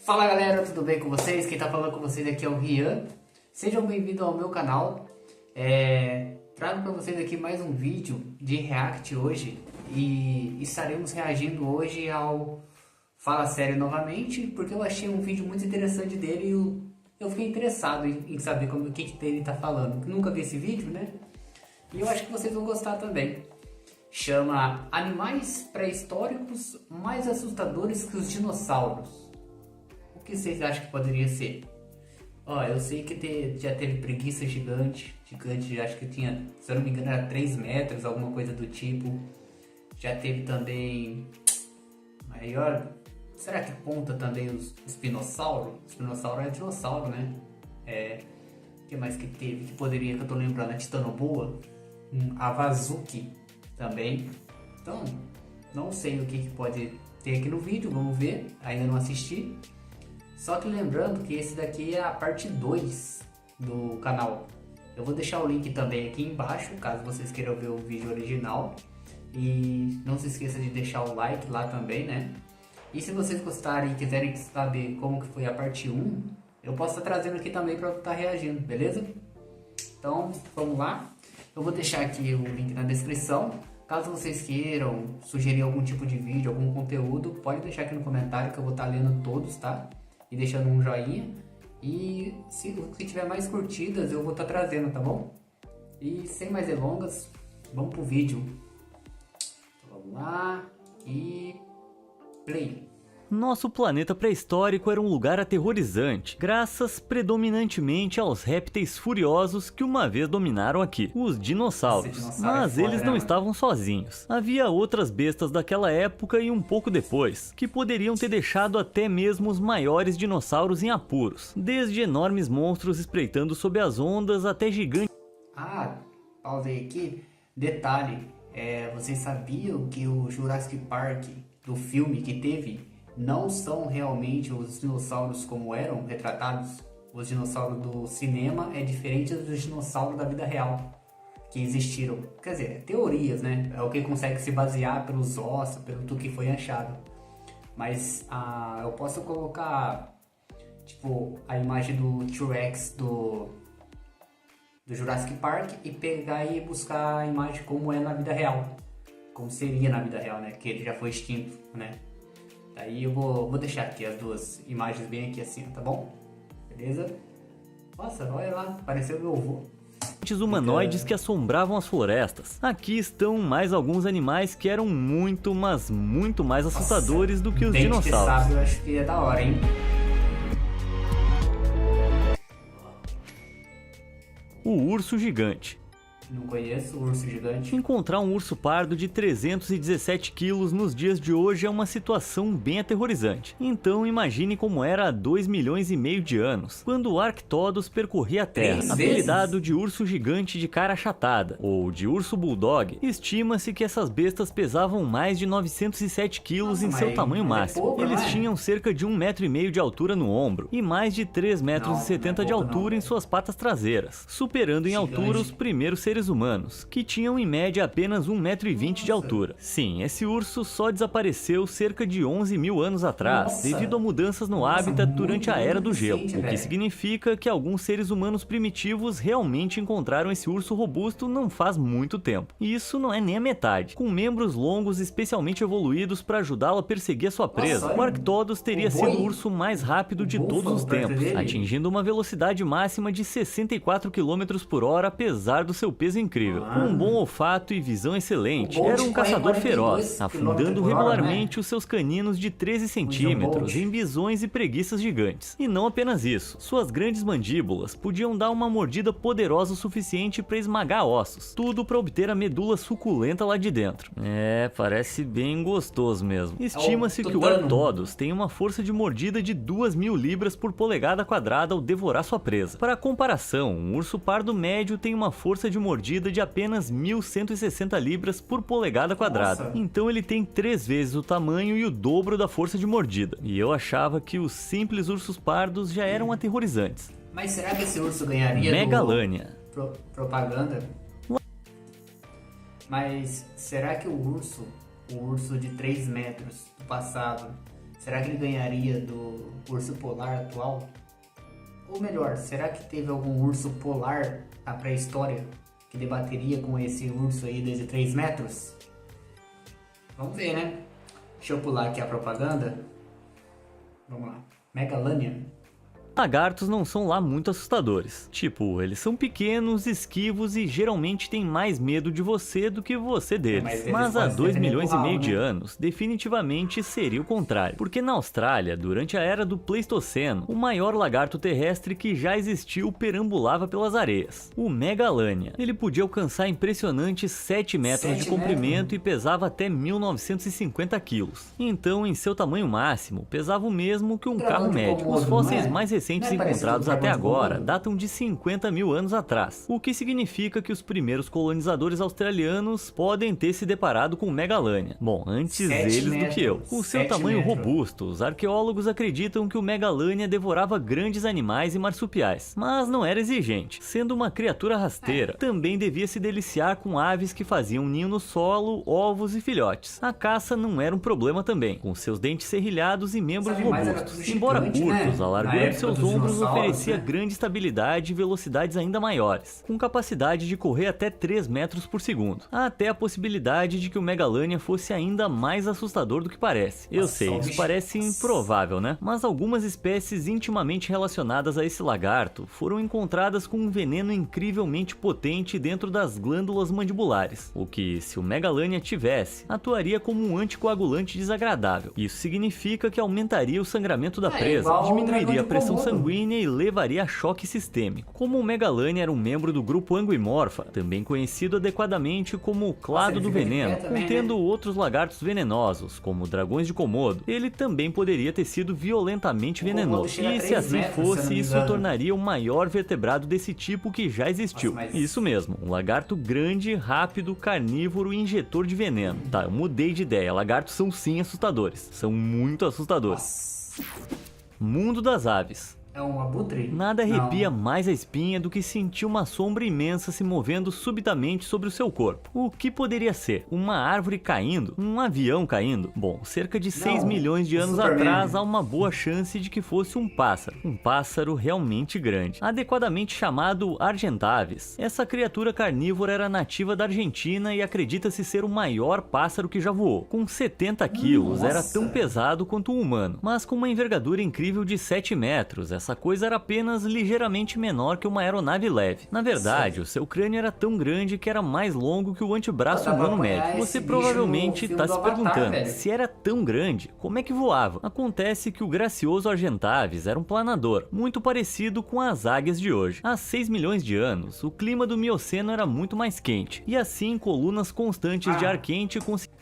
Fala galera, tudo bem com vocês? Quem tá falando com vocês aqui é o Rian. Sejam bem-vindos ao meu canal. Trago para vocês aqui mais um vídeo de react hoje. E estaremos reagindo hoje ao Fala Sério novamente, porque eu achei um vídeo muito interessante dele e eu fiquei interessado em saber o que ele tá falando. Nunca vi esse vídeo, né? E eu acho que vocês vão gostar também. Chama Animais Pré-Históricos Mais Assustadores que os Dinossauros. O que vocês acham que poderia ser? Eu sei que já teve preguiça gigante, acho que tinha, se eu não me engano era 3 metros, alguma coisa do tipo. Já teve também maior, será que conta também os espinossauro? Espinossauro é dinossauro, né? O que mais que teve, que poderia, que eu tô lembrando, a Titanoboa, a Vazuki também. Então, não sei o que pode ter aqui no vídeo, vamos ver, ainda não assisti. Só que lembrando que esse daqui é a parte 2 do canal. Eu vou deixar o link também aqui embaixo, caso vocês queiram ver o vídeo original. E não se esqueça de deixar o like lá também, né? E se vocês gostarem e quiserem saber como que foi a parte 1, eu posso estar trazendo aqui também para estar reagindo, beleza? Então, vamos lá. Eu vou deixar aqui o link na descrição. Caso vocês queiram sugerir algum tipo de vídeo, algum conteúdo, pode deixar aqui no comentário que eu vou estar lendo todos, tá? E deixando um joinha. E se tiver mais curtidas, eu vou estar trazendo, tá bom? E sem mais delongas, vamos pro vídeo. Então, vamos lá e play. Nosso planeta pré-histórico era um lugar aterrorizante, graças predominantemente aos répteis furiosos que uma vez dominaram aqui, os dinossauros. Mas eles não estavam sozinhos. Havia outras bestas daquela época e um pouco depois, que poderiam ter deixado até mesmo os maiores dinossauros em apuros, desde enormes monstros espreitando sob as ondas até gigantes. Pausei aqui. Detalhe, vocês sabiam que o Jurassic Park, do filme que teve, não são realmente os dinossauros como eram retratados? Os dinossauros do cinema é diferente dos dinossauros da vida real que existiram. Quer dizer, teorias, né? É o que consegue se basear pelos ossos, pelo tudo que foi achado. Mas eu posso colocar tipo a imagem do T-Rex do Jurassic Park e pegar e buscar a imagem como é na vida real. Como seria na vida real, né? Que ele já foi extinto, né? Daí eu vou deixar aqui as duas imagens bem aqui assim, tá bom? Beleza? Nossa, olha lá, pareceu meu avô. Humanoides que assombravam as florestas. Aqui estão mais alguns animais que eram muito, mas muito mais assustadores do que os dinossauros. Eu acho que é da hora, hein? O urso gigante. Não conheço o urso gigante. Encontrar um urso pardo de 317 quilos nos dias de hoje é uma situação bem aterrorizante. Então imagine como era há 2,5 milhões de anos, quando o Arctodus percorria a Terra. Apelidado de urso gigante de cara achatada, ou de urso bulldog, estima-se que essas bestas pesavam mais de 907 quilos em seu tamanho máximo. Eles tinham cerca de 1,5 metro de altura no ombro e mais de 3,70 metros de altura em suas patas traseiras, superando em altura os primeiros seres humanos, que tinham em média apenas 1,20 metro de altura. Sim, esse urso só desapareceu cerca de 11 mil anos atrás, devido a mudanças no hábitat durante a Era do Gelo, o que significa que alguns seres humanos primitivos realmente encontraram esse urso robusto não faz muito tempo. E isso não é nem a metade. Com membros longos especialmente evoluídos para ajudá-lo a perseguir a sua presa, o Arctodus teria sido o urso mais rápido de todos os tempos, atingindo uma velocidade máxima de 64 km por hora, apesar do seu peso incrível. Com um bom olfato e visão excelente, era um caçador feroz, afundando regularmente os seus caninos de 13 centímetros em bisões e preguiças gigantes. E não apenas isso, suas grandes mandíbulas podiam dar uma mordida poderosa o suficiente para esmagar ossos, tudo para obter a medula suculenta lá de dentro. Parece bem gostoso mesmo. Estima-se que o Arctodus tem uma força de mordida de 2.000 libras por polegada quadrada ao devorar sua presa. Para comparação, um urso pardo médio tem uma força de mordida de apenas 1.160 libras por polegada quadrada. Então ele tem 3 vezes o tamanho e o dobro da força de mordida. E eu achava que os simples ursos pardos já eram aterrorizantes. Mas será que esse urso ganharia Megalânia. Propaganda? Mas será que o urso de 3 metros do passado, Será que ele ganharia do urso polar atual? Ou melhor, será que teve algum urso polar na pré-história que debateria com esse urso aí de 3 metros? Vamos ver, né? Deixa eu pular aqui a propaganda. Vamos lá. Megalania. Lagartos não são lá muito assustadores. Tipo, eles são pequenos, esquivos e geralmente têm mais medo de você do que você deles. Mas há 2 milhões e meio de anos, definitivamente seria o contrário. Porque na Austrália, durante a era do Pleistoceno, o maior lagarto terrestre que já existiu perambulava pelas areias. O Megalania. Ele podia alcançar impressionantes 7 metros de comprimento e pesava até 1950 quilos. Então, em seu tamanho máximo, pesava o mesmo que um carro médio. Os fósseis mais recentes encontrados até agora datam de 50 mil anos atrás, o que significa que os primeiros colonizadores australianos podem ter se deparado com Megalania. Bom, antes eles do que eu. Com seu tamanho robusto, os arqueólogos acreditam que o Megalania devorava grandes animais e marsupiais, mas não era exigente. Sendo uma criatura rasteira, também devia se deliciar com aves que faziam ninho no solo, ovos e filhotes. A caça não era um problema também, com seus dentes serrilhados e membros robustos. Embora curtos, a largura de seus ombros oferecia grande estabilidade e velocidades ainda maiores, com capacidade de correr até 3 metros por segundo. Há até a possibilidade de que o Megalania fosse ainda mais assustador do que parece. Eu sei, isso parece improvável, né? Mas algumas espécies intimamente relacionadas a esse lagarto foram encontradas com um veneno incrivelmente potente dentro das glândulas mandibulares, o que, se o Megalania tivesse, atuaria como um anticoagulante desagradável. Isso significa que aumentaria o sangramento da presa, diminuiria a pressão sanguínea e levaria a choque sistêmico. Como o Megalania era um membro do grupo Anguimorpha, também conhecido adequadamente como o clado do veneno, contendo outros lagartos venenosos, como dragões de Komodo, ele também poderia ter sido violentamente venenoso. E se assim fosse, isso o tornaria o maior vertebrado desse tipo que já existiu. Isso mesmo, um lagarto grande, rápido, carnívoro e injetor de veneno. Tá, eu mudei de ideia, lagartos são sim assustadores. São muito assustadores. Mundo das aves. É um abutre? Nada arrepia mais a espinha do que sentir uma sombra imensa se movendo subitamente sobre o seu corpo. O que poderia ser? Uma árvore caindo? Um avião caindo? Bom, cerca de 6 milhões de anos atrás há uma boa chance de que fosse um pássaro. Um pássaro realmente grande, adequadamente chamado Argentavis. Essa criatura carnívora era nativa da Argentina e acredita-se ser o maior pássaro que já voou. Com 70 quilos, era tão pesado quanto um humano, mas com uma envergadura incrível de 7 metros. Essa coisa era apenas ligeiramente menor que uma aeronave leve. Na verdade, o seu crânio era tão grande que era mais longo que o antebraço humano médio. Você provavelmente está se perguntando, se era tão grande, como é que voava? Acontece que o gracioso Argentavis era um planador, muito parecido com as águias de hoje. Há 6 milhões de anos, o clima do Mioceno era muito mais quente, e assim colunas constantes de ar quente conseguiam...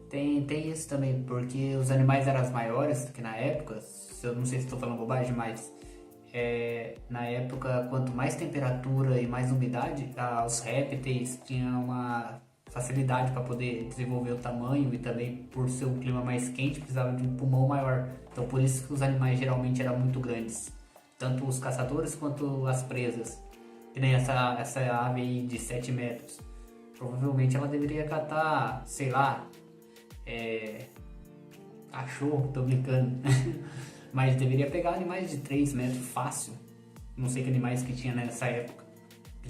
Tem isso também, porque os animais eram maiores do que na época. Eu não sei se estou falando bobagem, mas na época, quanto mais temperatura e mais umidade, os répteis tinham uma facilidade para poder desenvolver o tamanho, e também por ser um clima mais quente precisava de um pulmão maior. Então por isso que os animais geralmente eram muito grandes, tanto os caçadores quanto as presas. Que nem essa ave aí de 7 metros, provavelmente ela deveria catar, sei lá, cachorro, tô brincando. Mas deveria pegar animais de 3 metros fácil. Não sei que animais que tinha nessa época.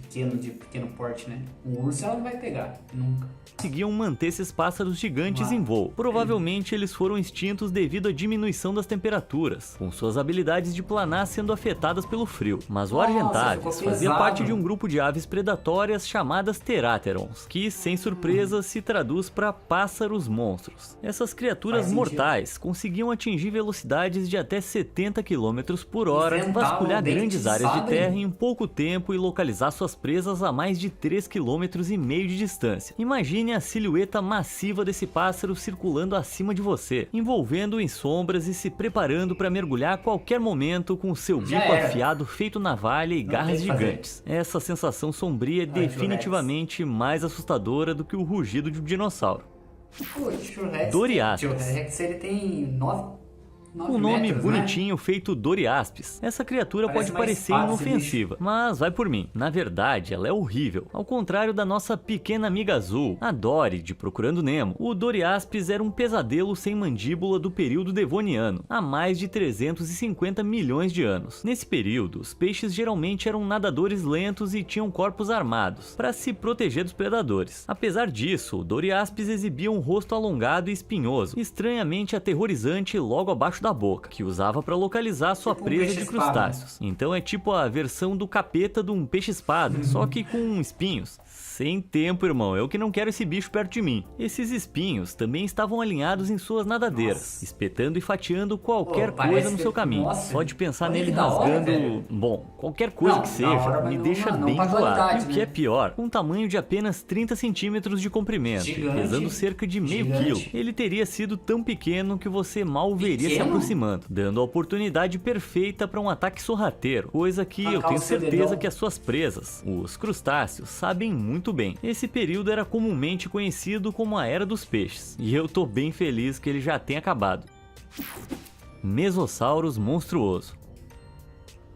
De pequeno porte, né? Um urso ela não vai pegar, nunca. Conseguiam manter esses pássaros gigantes em voo. Provavelmente eles foram extintos devido à diminuição das temperaturas, com suas habilidades de planar sendo afetadas pelo frio. Mas o Argentavis fazia parte de um grupo de aves predatórias chamadas Teráterons, que, sem surpresa, se traduz para pássaros monstros. Essas criaturas mortais conseguiam atingir velocidades de até 70 km por hora, vasculhar grandes áreas de terra em pouco tempo e localizar suas presas a mais de 3,5 km de distância. Imagine a silhueta massiva desse pássaro circulando acima de você, envolvendo em sombras e se preparando para mergulhar a qualquer momento com seu bico afiado feito navalha e garras gigantes. Essa sensação sombria é definitivamente mais assustadora do que o rugido de um dinossauro. Doriáceas. O T-Rex ele tem 9 Um nome metros, bonitinho feito Doriaspis. Essa criatura Parece pode uma parecer espada, inofensiva, mas vai por mim. Na verdade, ela é horrível. Ao contrário da nossa pequena amiga azul, a Dory de Procurando Nemo, o Doriaspis era um pesadelo sem mandíbula do período devoniano, há mais de 350 milhões de anos. Nesse período, os peixes geralmente eram nadadores lentos e tinham corpos armados, para se proteger dos predadores. Apesar disso, o Doriaspis exibia um rosto alongado e espinhoso, estranhamente aterrorizante logo abaixo da boca, que usava para localizar sua Tipo um presa de peixe-espada. crustáceos. Então é tipo a versão do capeta de um peixe-espada, só que com espinhos. Sem tempo, irmão, eu que não quero esse bicho perto de mim. Esses espinhos também estavam alinhados em suas nadadeiras, Nossa. espetando e fatiando qualquer Pô, parece coisa no que- seu caminho. nossa, Só de pensar olha nele que da hora, rasgando... velho. Bom, qualquer coisa Não, que da seja, hora, mas me não- deixa não bem pra zoado. qualidade, E o que né? é pior, um tamanho de apenas 30 centímetros de comprimento, Gigante. e pesando cerca de meio Gigante. quilo. Ele teria sido tão pequeno que você mal veria se Pequeno? aproximando, dando a oportunidade perfeita para um ataque sorrateiro, coisa que eu Arrancar tenho o seu certeza dedão. que as suas presas, os crustáceos, sabem muito bem. Esse período era comumente conhecido como a Era dos Peixes, e eu tô bem feliz que ele já tenha acabado. Mesossauros monstruoso.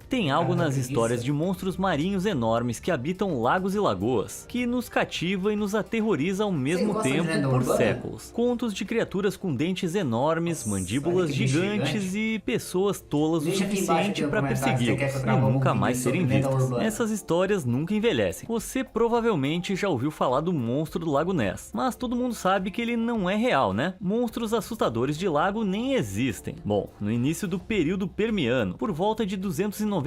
Tem algo Cara, nas preguiça. histórias de monstros marinhos enormes que habitam lagos e lagoas, que nos cativa e nos aterroriza ao mesmo gosta de tempo lenda por urbana? séculos. Contos de criaturas com dentes enormes, Nossa, mandíbulas olha que bicho gigantes e pessoas tolas o Deixa aqui embaixo suficiente aqui no para comentário se você quer que eu persegui-los e grave algum nunca vídeo mais sobre serem lenda vistos. urbana. Essas histórias nunca envelhecem. Você provavelmente já ouviu falar do monstro do Lago Ness, mas todo mundo sabe que ele não é real, né? Monstros assustadores de lago nem existem. Bom, no início do período Permiano, por volta de 299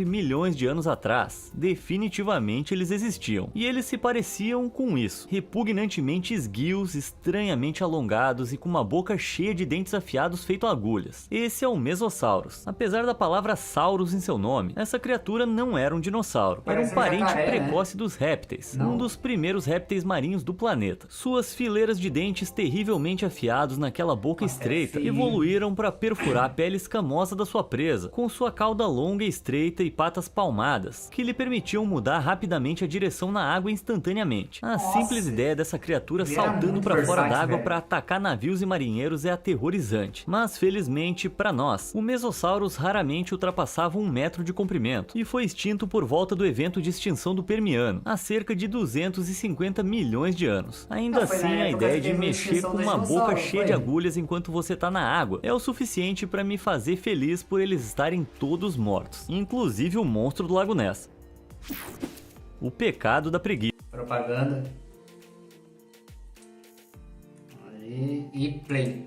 milhões de anos atrás, definitivamente eles existiam. E eles se pareciam com isso, repugnantemente esguios, estranhamente alongados e com uma boca cheia de dentes afiados feito agulhas. Esse é o Mesossauros. Apesar da palavra Saurus em seu nome, essa criatura não era um dinossauro. Era um Parece um parente jacaré, né? precoce dos répteis, Não. um dos primeiros répteis marinhos do planeta. Suas fileiras de dentes terrivelmente afiados naquela boca Nossa, estreita é feio. evoluíram para perfurar a pele escamosa da sua presa, com sua cauda longa e estreita e patas palmadas, que lhe permitiam mudar rapidamente a direção na água instantaneamente. A Nossa. simples ideia dessa criatura Ele era saltando muito para fora versátil, d'água velho. para atacar navios e marinheiros é aterrorizante. Mas felizmente para nós, o Mesossauros raramente ultrapassava 1 metro de comprimento e foi extinto por volta do evento de extinção do Permiano, há cerca de 250 milhões de anos. Ainda Não, foi na assim, a época ideia que de teve a mexer extinção com dos uma boca dinossauros, cheia foi? de agulhas enquanto você tá na água é o suficiente para me fazer feliz por eles estarem todos mortos, inclusive o monstro do Lago Ness. O pecado da preguiça. Propaganda. Aí, e play.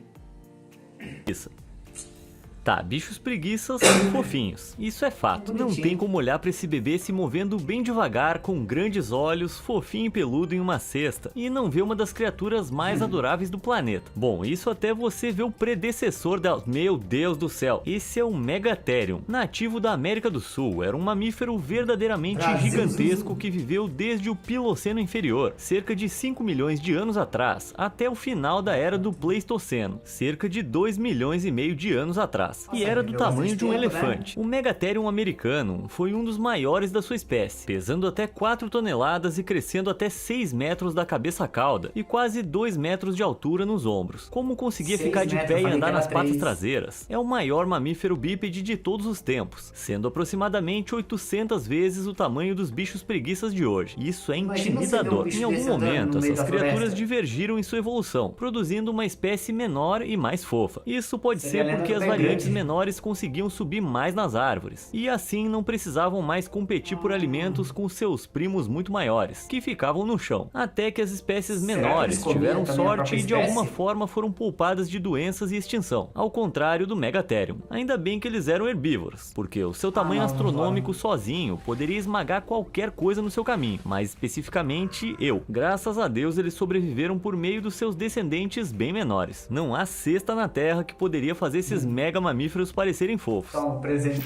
Tá, bichos preguiças são fofinhos, isso é fato. Não Bonitinho. tem como olhar pra esse bebê se movendo bem devagar, com grandes olhos, fofinho e peludo em uma cesta, e não ver uma das criaturas mais adoráveis do planeta. Bom, isso até você ver o predecessor dela. Meu Deus do céu, esse é o Megatherium, nativo da América do Sul. Era um mamífero verdadeiramente Brasil, gigantesco Zuzu. que viveu desde o Piloceno inferior, cerca de 5 milhões de anos atrás, até o final da era do Pleistoceno, cerca de 2 milhões e meio de anos atrás. E Nossa, era do viveu tamanho bastante de um tempo, né? elefante. O Megatherium americano foi um dos maiores da sua espécie, pesando até 4 toneladas e crescendo até 6 metros da cabeça à cauda e quase 2 metros de altura nos ombros. Como conseguia 6 ficar de metros, pé eu e falei andar que era nas patas 3. traseiras? É o maior mamífero bípede de todos os tempos, sendo aproximadamente 800 vezes o tamanho dos bichos preguiças de hoje. Isso é Imagina você ver um intimidador. bicho Em algum desse andando momento, no meio essas da criaturas floresta. divergiram em sua evolução, produzindo uma espécie menor e mais fofa. Isso pode Seria a ser lenda porque do as pé variantes grande. menores conseguiam subir mais nas árvores, e assim não precisavam mais competir por alimentos com seus primos muito maiores, que ficavam no chão. Até que as espécies Será que menores eles comiam tiveram também a sorte própria e de alguma espécie? forma foram poupadas de doenças e extinção, ao contrário do Megatherium. Ainda bem que eles eram herbívoros, porque o seu tamanho não, astronômico sozinho poderia esmagar qualquer coisa no seu caminho, mais especificamente eu. Graças a Deus eles sobreviveram por meio dos seus descendentes bem menores. Não há cesta na Terra que poderia fazer esses mega mamíferos parecerem fofos. Toma, presente.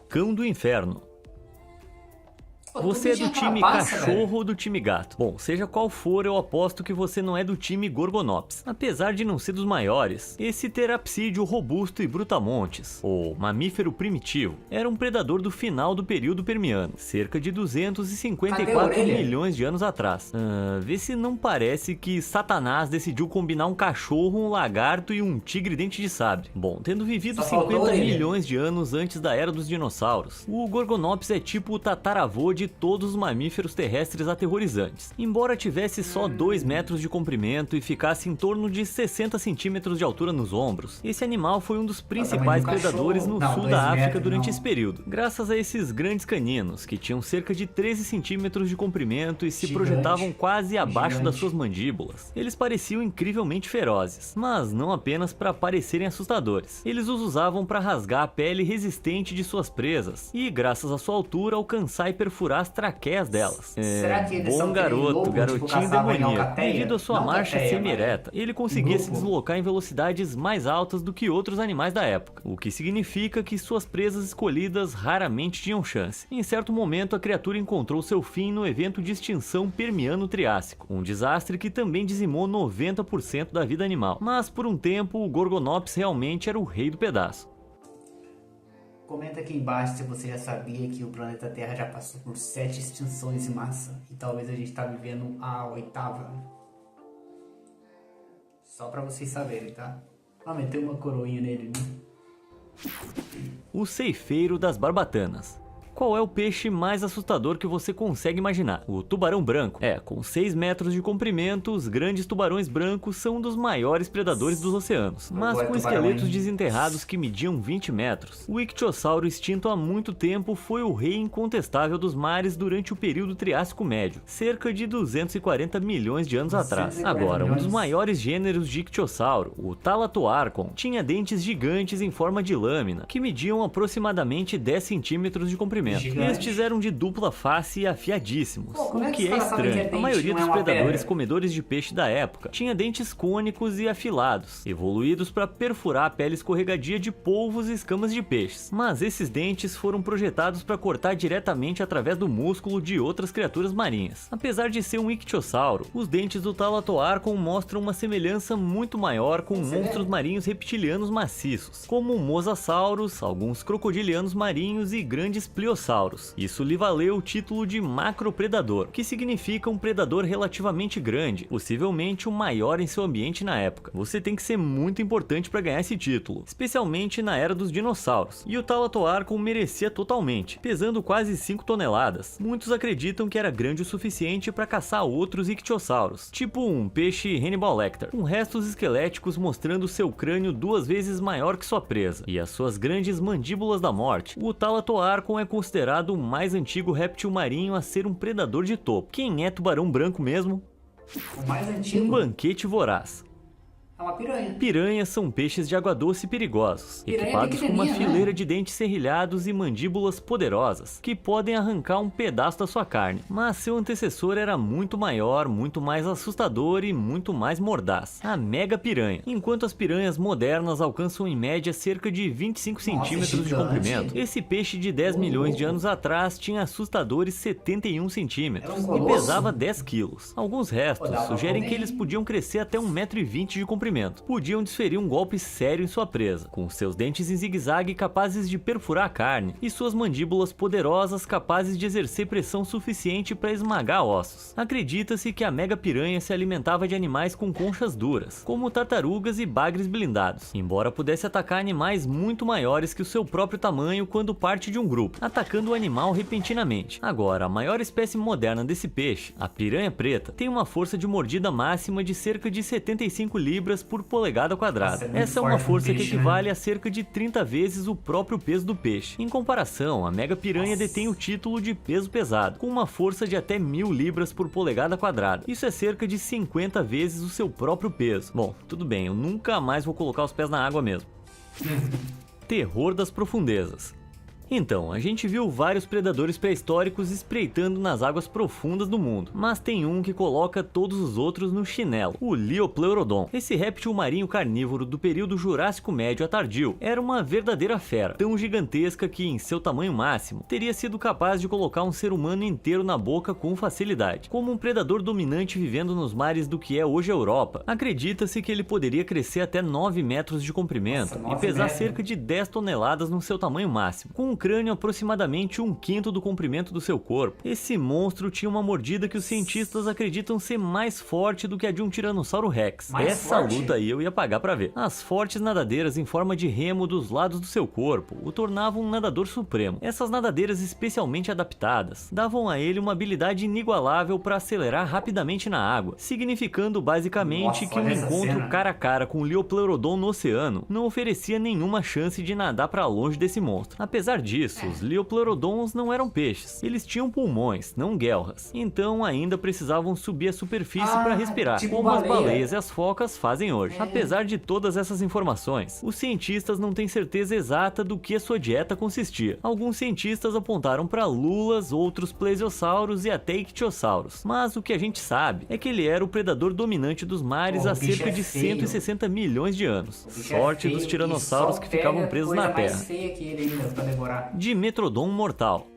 Cão do Inferno. Você é do time cachorro ou do time gato? Bom, seja qual for, eu aposto que você não é do time Gorgonops. Apesar de não ser dos maiores, esse terapsídeo robusto e brutamontes, ou mamífero primitivo, era um predador do final do período Permiano, cerca de 254 milhões de anos atrás. Vê se não parece que Satanás decidiu combinar um cachorro, um lagarto e um tigre dente de sabre. Bom, tendo vivido 50 milhões de anos antes da era dos dinossauros, o Gorgonops é tipo o tataravô de todos os mamíferos terrestres aterrorizantes. Embora tivesse só 2 metros de comprimento e ficasse em torno de 60 centímetros de altura nos ombros, esse animal foi um dos principais predadores no sul da África durante esse período. Graças a esses grandes caninos, que tinham cerca de 13 centímetros de comprimento e se projetavam quase abaixo das suas mandíbulas, eles pareciam incrivelmente ferozes, mas não apenas para parecerem assustadores. Eles os usavam para rasgar a pele resistente de suas presas e, graças à sua altura, alcançar e perfurar as traqueias delas. Será que eles bom garoto, lobo, garotinho demoníaco. Devido à sua marcha semi-ereta, ele conseguia se deslocar em velocidades mais altas do que outros animais da época, o que significa que suas presas escolhidas raramente tinham chance. Em certo momento, a criatura encontrou seu fim no evento de extinção Permiano-Triássico, um desastre que também dizimou 90% da vida animal. Mas por um tempo, o Gorgonops realmente era o rei do pedaço. Comenta aqui embaixo se você já sabia que o planeta Terra já passou por 7 extinções em massa e talvez a gente está vivendo a 8ª. Só para vocês saberem, tá? Meteu uma coroinha nele, né? O ceifeiro das barbatanas. Qual é o peixe mais assustador que você consegue imaginar? O tubarão branco. Com 6 metros de comprimento, os grandes tubarões brancos são um dos maiores predadores dos oceanos. Mas com esqueletos desenterrados que mediam 20 metros, o ictiosauro extinto há muito tempo foi o rei incontestável dos mares durante o período Triássico Médio, cerca de 240 milhões de anos atrás. Agora, um dos maiores gêneros de ictiosauro, o Thalatoarchon, tinha dentes gigantes em forma de lâmina, que mediam aproximadamente 10 centímetros de comprimento. Estes eram de dupla face e afiadíssimos, o que é estranho. A maioria dos predadores comedores de peixe da época tinha dentes cônicos e afilados, evoluídos para perfurar a pele escorregadia de polvos e escamas de peixes. Mas esses dentes foram projetados para cortar diretamente através do músculo de outras criaturas marinhas. Apesar de ser um ictiosauro, os dentes do Thalatoarchon mostram uma semelhança muito maior com monstros marinhos reptilianos maciços, como o Mosasaurus, alguns crocodilianos marinhos e grandes pliosaurus. Isso lhe valeu o título de macropredador, que significa um predador relativamente grande, possivelmente o maior em seu ambiente na época. Você tem que ser muito importante para ganhar esse título, especialmente na era dos dinossauros, e o Thalatoarchon merecia totalmente, pesando quase 5 toneladas. Muitos acreditam que era grande o suficiente para caçar outros ictiossauros, tipo um peixe Hannibal Lecter, com restos esqueléticos mostrando seu crânio 2 vezes maior que sua presa, e as suas grandes mandíbulas da morte. O Thalatoarchon é considerado o mais antigo réptil marinho a ser um predador de topo. Quem é tubarão branco mesmo? O mais antigo? Um banquete voraz. É uma piranha. Piranhas são peixes de água doce perigosos, equipados com uma fileira de dentes serrilhados e mandíbulas poderosas, que podem arrancar um pedaço da sua carne. Mas seu antecessor era muito maior, muito mais assustador e muito mais mordaz, a mega piranha. Enquanto as piranhas modernas alcançam em média cerca de 25 centímetros de comprimento, esse peixe de 10 milhões de anos atrás tinha assustadores 71 centímetros e pesava 10 quilos. Alguns restos sugerem que eles podiam crescer até 1,20 m de comprimento. Podiam desferir um golpe sério em sua presa, com seus dentes em zigue-zague capazes de perfurar a carne e suas mandíbulas poderosas capazes de exercer pressão suficiente para esmagar ossos. Acredita-se que a mega piranha se alimentava de animais com conchas duras, como tartarugas e bagres blindados, embora pudesse atacar animais muito maiores que o seu próprio tamanho quando parte de um grupo, atacando o animal repentinamente. Agora, a maior espécie moderna desse peixe, a piranha preta, tem uma força de mordida máxima de cerca de 75 libras por polegada quadrada. Essa é uma força que equivale a cerca de 30 vezes o próprio peso do peixe. Em comparação, a mega piranha detém o título de peso pesado, com uma força de até 1000 libras por polegada quadrada. Isso é cerca de 50 vezes o seu próprio peso. Bom, tudo bem, eu nunca mais vou colocar os pés na água mesmo. Terror das profundezas. Então, a gente viu vários predadores pré-históricos espreitando nas águas profundas do mundo, mas tem um que coloca todos os outros no chinelo, o Liopleurodon. Esse réptil marinho carnívoro do período Jurássico Médio a tardio era uma verdadeira fera, tão gigantesca que, em seu tamanho máximo, teria sido capaz de colocar um ser humano inteiro na boca com facilidade. Como um predador dominante vivendo nos mares do que é hoje a Europa, acredita-se que ele poderia crescer até 9 metros de comprimento e pesar cerca de 10 toneladas no seu tamanho máximo, com um crânio aproximadamente 1/5 do comprimento do seu corpo. Esse monstro tinha uma mordida que os cientistas acreditam ser mais forte do que a de um Tiranossauro Rex. Essa luta aí eu ia pagar pra ver. As fortes nadadeiras em forma de remo dos lados do seu corpo o tornavam um nadador supremo. Essas nadadeiras especialmente adaptadas davam a ele uma habilidade inigualável para acelerar rapidamente na água, significando basicamente que um encontro cara a cara com o Liopleurodon no oceano não oferecia nenhuma chance de nadar para longe desse monstro. Apesar disso, os Liopleurodons não eram peixes, eles tinham pulmões, não guelras, então ainda precisavam subir a superfície para respirar, como as baleias e as focas fazem hoje. Apesar de todas essas informações, os cientistas não têm certeza exata do que a sua dieta consistia. Alguns cientistas apontaram para lulas, outros plesiosauros e até ictiossauros, mas o que a gente sabe é que ele era o predador dominante dos mares há cerca de 160 milhões de anos. Sorte dos tiranossauros que ficavam presos na terra. Dimetrodon mortal.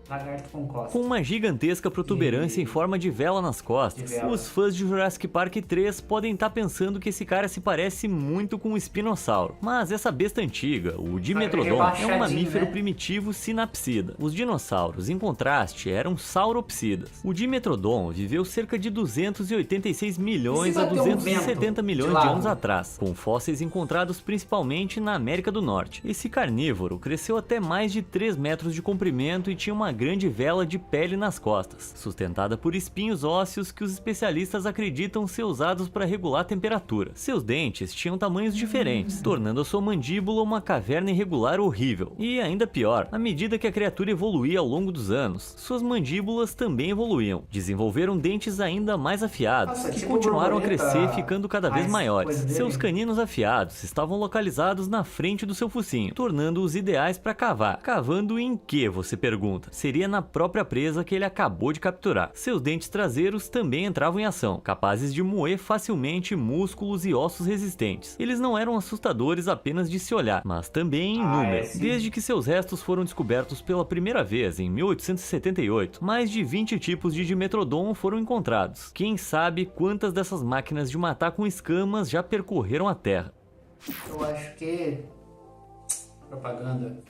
Lagarto com costa. Com uma gigantesca protuberância em forma de vela nas costas, os fãs de Jurassic Park 3 podem estar pensando que esse cara se parece muito com o espinossauro. Mas essa besta antiga, o Dimetrodon, é um mamífero primitivo sinapsida. Os dinossauros, em contraste, eram sauropsidas. O Dimetrodon viveu cerca de 286 milhões a 270 milhões de anos atrás, com fósseis encontrados principalmente na América do Norte. Esse carnívoro cresceu até mais de 3 metros de comprimento e tinha uma grande vela de pele nas costas, sustentada por espinhos ósseos que os especialistas acreditam ser usados para regular a temperatura. Seus dentes tinham tamanhos diferentes, tornando a sua mandíbula uma caverna irregular horrível. E ainda pior, à medida que a criatura evoluía ao longo dos anos, suas mandíbulas também evoluíam, desenvolveram dentes ainda mais afiados, que continuaram a crescer, ficando cada vez maiores. Seus caninos afiados estavam localizados na frente do seu focinho, tornando-os ideais para cavar. Cavando em que, você pergunta? Seria na própria presa que ele acabou de capturar. Seus dentes traseiros também entravam em ação, capazes de moer facilmente músculos e ossos resistentes. Eles não eram assustadores apenas de se olhar, mas também em número. Desde que seus restos foram descobertos pela primeira vez em 1878, mais de 20 tipos de Dimetrodon foram encontrados. Quem sabe quantas dessas máquinas de matar com escamas já percorreram a Terra? Eu acho que... propaganda...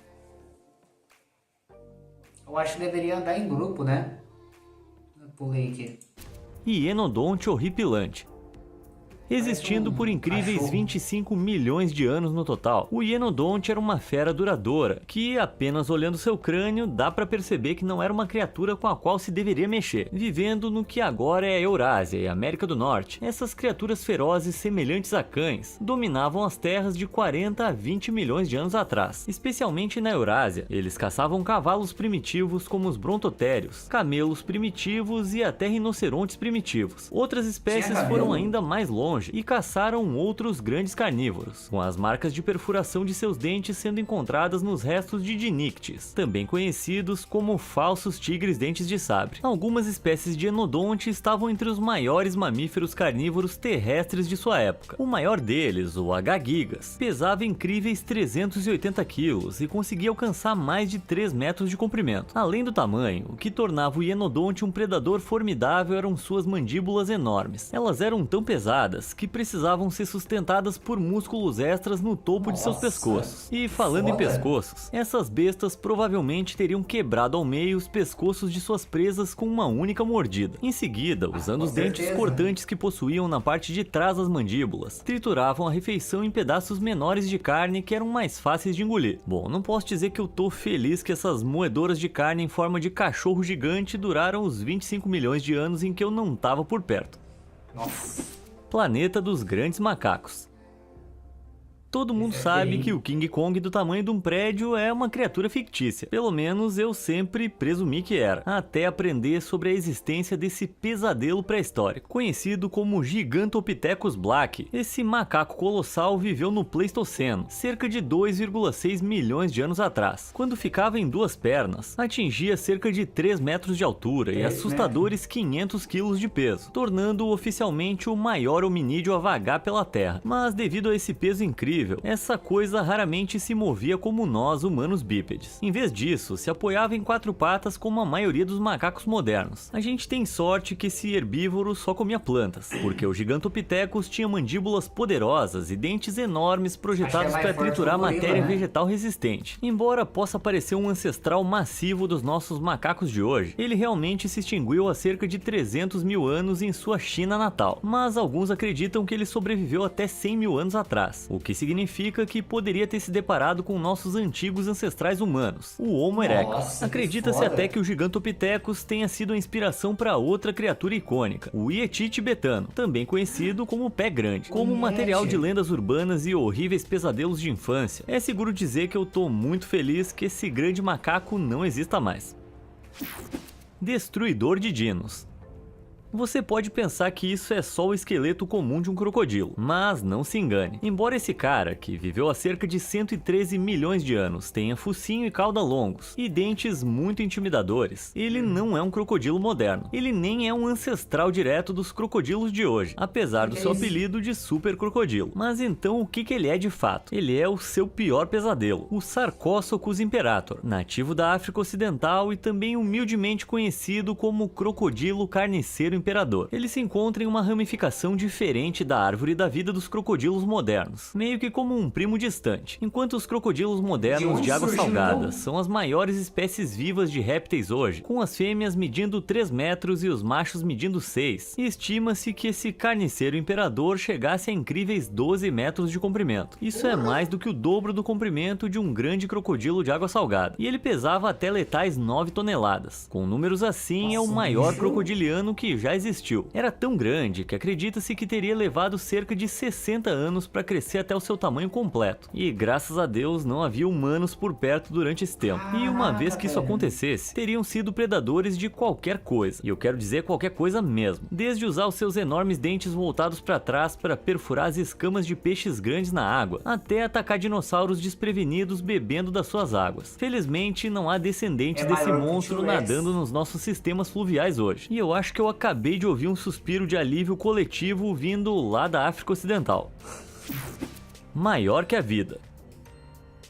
Eu acho que deveria andar em grupo, né? Eu pulei aqui. Hienodonte horripilante. Existindo por incríveis 25 milhões de anos no total, o Hienodonte era uma fera duradoura, que apenas olhando seu crânio dá pra perceber que não era uma criatura com a qual se deveria mexer. Vivendo no que agora é a Eurásia e a América do Norte, essas criaturas ferozes semelhantes a cães dominavam as terras de 40 a 20 milhões de anos atrás. Especialmente na Eurásia, eles caçavam cavalos primitivos como os brontotérios, camelos primitivos e até rinocerontes primitivos. Outras espécies foram ainda mais longe e caçaram outros grandes carnívoros, com as marcas de perfuração de seus dentes sendo encontradas nos restos de dinictes, também conhecidos como falsos tigres dentes de sabre. Algumas espécies de enodonte estavam entre os maiores mamíferos carnívoros terrestres de sua época. O maior deles, o H. gigas, pesava incríveis 380 quilos e conseguia alcançar mais de 3 metros de comprimento. Além do tamanho, o que tornava o Hienodonte um predador formidável eram suas mandíbulas enormes. Elas eram tão pesadas que precisavam ser sustentadas por músculos extras no topo de seus pescoços. E falando em pescoços, essas bestas provavelmente teriam quebrado ao meio os pescoços de suas presas com uma única mordida. Em seguida, usando os dentes cortantes que possuíam na parte de trás das mandíbulas, trituravam a refeição em pedaços menores de carne que eram mais fáceis de engolir. Bom, não posso dizer que eu tô feliz que essas moedoras de carne em forma de cachorro gigante duraram os 25 milhões de anos em que eu não tava por perto. Nossa. Planeta dos Grandes Macacos. Todo mundo sabe que o King Kong do tamanho de um prédio é uma criatura fictícia. Pelo menos eu sempre presumi que era, até aprender sobre a existência desse pesadelo pré-histórico, conhecido como Gigantopithecus black. Esse macaco colossal viveu no Pleistoceno, cerca de 2,6 milhões de anos atrás. Quando ficava em duas pernas, atingia cerca de 3 metros de altura e assustadores 500 quilos de peso, tornando-o oficialmente o maior hominídeo a vagar pela Terra. Mas devido a esse peso incrível, essa coisa raramente se movia como nós, humanos bípedes. Em vez disso, se apoiava em 4 patas como a maioria dos macacos modernos. A gente tem sorte que esse herbívoro só comia plantas, porque o Gigantopithecus tinha mandíbulas poderosas e dentes enormes projetados para triturar matéria vegetal resistente. Embora possa parecer um ancestral massivo dos nossos macacos de hoje, ele realmente se extinguiu há cerca de 300 mil anos em sua China natal, mas alguns acreditam que ele sobreviveu até 100 mil anos atrás, o que significa que poderia ter se deparado com nossos antigos ancestrais humanos, o Homo erectus. Acredita-se até que o Gigantopithecus tenha sido a inspiração para outra criatura icônica, o Yeti tibetano, também conhecido como pé grande. Como material de lendas urbanas e horríveis pesadelos de infância, é seguro dizer que eu tô muito feliz que esse grande macaco não exista mais. Destruidor de dinos. Você pode pensar que isso é só o esqueleto comum de um crocodilo, mas não se engane. Embora esse cara, que viveu há cerca de 113 milhões de anos, tenha focinho e cauda longos e dentes muito intimidadores, ele não é um crocodilo moderno. Ele nem é um ancestral direto dos crocodilos de hoje, apesar do seu apelido de super crocodilo. Mas então o que ele é de fato? Ele é o seu pior pesadelo, o Sarcósuchus imperator, nativo da África Ocidental e também humildemente conhecido como crocodilo carniceiro imperador. Ele se encontra em uma ramificação diferente da árvore da vida dos crocodilos modernos, meio que como um primo distante. Enquanto os crocodilos modernos de água salgada são as maiores espécies vivas de répteis hoje, com as fêmeas medindo 3 metros e os machos medindo 6, e estima-se que esse carniceiro imperador chegasse a incríveis 12 metros de comprimento. Isso é mais do que o dobro do comprimento de um grande crocodilo de água salgada, e ele pesava até letais 9 toneladas. Com números assim, é o maior crocodiliano que já existiu. Era tão grande que acredita-se que teria levado cerca de 60 anos para crescer até o seu tamanho completo. E graças a Deus não havia humanos por perto durante esse tempo. E uma vez que isso acontecesse, teriam sido predadores de qualquer coisa. E eu quero dizer qualquer coisa mesmo. Desde usar os seus enormes dentes voltados para trás para perfurar as escamas de peixes grandes na água, até atacar dinossauros desprevenidos bebendo das suas águas. Felizmente não há descendentes desse monstro nadando nos nossos sistemas fluviais hoje. E eu acho que eu acabei de ouvir um suspiro de alívio coletivo vindo lá da África Ocidental. Maior que a vida.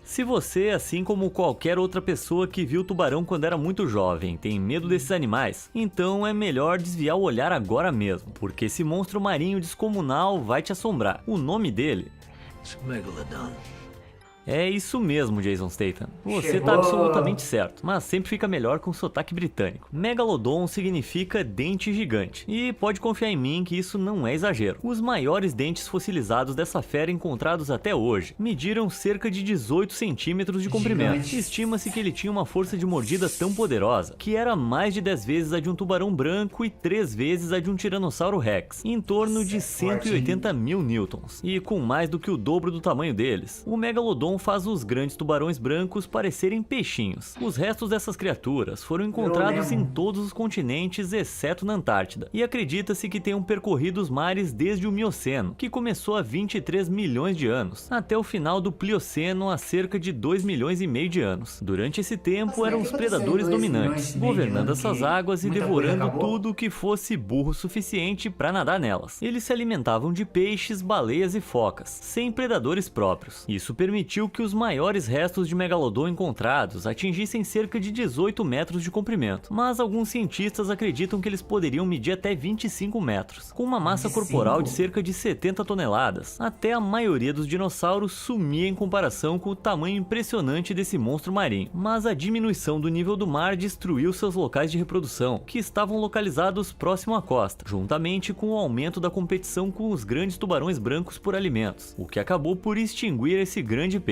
Se você, assim como qualquer outra pessoa que viu tubarão quando era muito jovem, tem medo desses animais, então é melhor desviar o olhar agora mesmo, porque esse monstro marinho descomunal vai te assombrar. O nome dele... Megalodon. É isso mesmo, Jason Statham. Você tá absolutamente certo, mas sempre fica melhor com sotaque britânico. Megalodon significa dente gigante, e pode confiar em mim que isso não é exagero. Os maiores dentes fossilizados dessa fera encontrados até hoje mediram cerca de 18 centímetros de comprimento. Estima-se que ele tinha uma força de mordida tão poderosa que era mais de 10 vezes a de um tubarão branco e 3 vezes a de um tiranossauro rex, em torno de 180 mil newtons. E com mais do que o dobro do tamanho deles, o Megalodon faz os grandes tubarões brancos parecerem peixinhos. Os restos dessas criaturas foram encontrados em todos os continentes exceto na Antártida, e acredita-se que tenham percorrido os mares desde o Mioceno, que começou há 23 milhões de anos, até o final do Plioceno há cerca de 2 milhões e meio de anos. Durante esse tempo eram os predadores dominantes, governando essas águas e devorando tudo que fosse burro suficiente para nadar nelas. Eles se alimentavam de peixes, baleias e focas, sem predadores próprios. Isso permitiu que os maiores restos de Megalodon encontrados atingissem cerca de 18 metros de comprimento, mas alguns cientistas acreditam que eles poderiam medir até 25 metros, com uma massa corporal de cerca de 70 toneladas. Até a maioria dos dinossauros sumia em comparação com o tamanho impressionante desse monstro marinho, mas a diminuição do nível do mar destruiu seus locais de reprodução, que estavam localizados próximo à costa, juntamente com o aumento da competição com os grandes tubarões brancos por alimentos, o que acabou por extinguir esse grande peixe.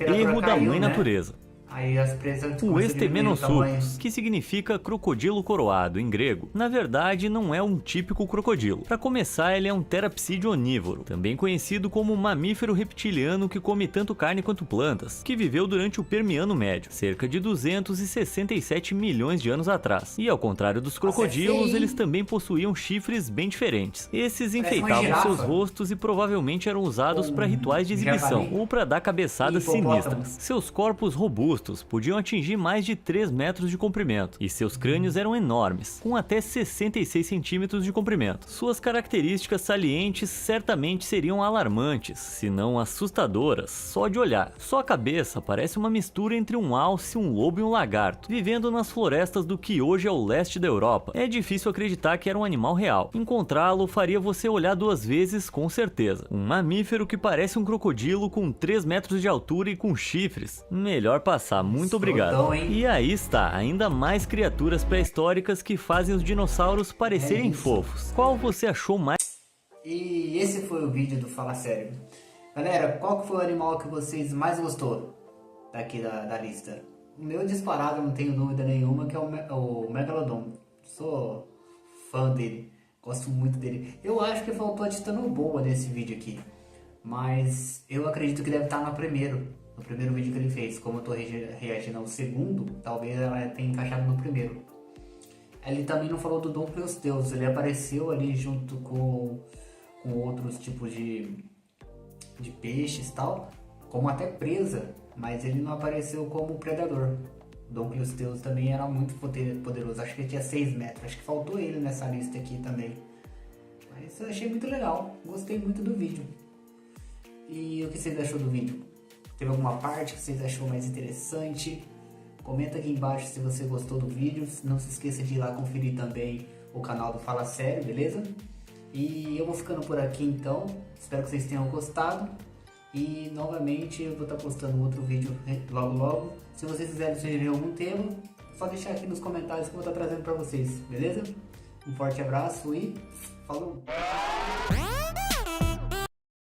Erro da mãe natureza. Aí as presas O começam a diminuir o tamanho. Estenosuchus, que significa crocodilo coroado em grego, na verdade não é um típico crocodilo. Para começar, ele é um terapsídeo onívoro, também conhecido como mamífero reptiliano que come tanto carne quanto plantas, que viveu durante o Permiano Médio, cerca de 267 milhões de anos atrás. E ao contrário dos crocodilos, eles também possuíam chifres bem diferentes. Esses enfeitavam seus rostos e provavelmente eram usados para rituais de exibição ou para dar cabeçadas sinistras. Seus corpos robustos podiam atingir mais de 3 metros de comprimento, e seus crânios eram enormes, com até 66 centímetros de comprimento. Suas características salientes certamente seriam alarmantes, se não assustadoras, só de olhar. Sua cabeça parece uma mistura entre um alce, um lobo e um lagarto, vivendo nas florestas do que hoje é o leste da Europa. É difícil acreditar que era um animal real. Encontrá-lo faria você olhar 2 vezes com certeza. Um mamífero que parece um crocodilo com 3 metros de altura e com chifres. Melhor passar. Muito obrigado. E aí está, ainda mais criaturas pré-históricas que fazem os dinossauros parecerem fofos. Qual você achou mais? E esse foi o vídeo do Fala Sério. Galera, qual que foi o animal que vocês mais gostou daqui da lista? O meu disparado, não tenho dúvida nenhuma, que é o Megalodon. Sou fã dele, gosto muito dele. Eu acho que faltou a Titanoboa nesse vídeo aqui, mas eu acredito que deve estar no primeiro vídeo que ele fez. Como eu tô reagindo ao segundo, talvez ela tenha encaixado no primeiro. Ele também não falou do Dom Cleosteus, ele apareceu ali junto com outros tipos de peixes e tal, como até presa, mas ele não apareceu como predador. O Dom Cleosteus também era muito poderoso, acho que ele tinha 6 metros, acho que faltou ele nessa lista aqui também. Mas eu achei muito legal, gostei muito do vídeo. E o que vocês achou do vídeo? Teve alguma parte que vocês achou mais interessante? Comenta aqui embaixo se você gostou do vídeo. Não se esqueça de ir lá conferir também o canal do Fala Sério, beleza? E eu vou ficando por aqui então. Espero que vocês tenham gostado. E novamente eu vou estar postando outro vídeo logo logo. Se vocês quiserem sugerir algum tema, só deixar aqui nos comentários que eu vou estar trazendo para vocês, beleza? Um forte abraço e falou!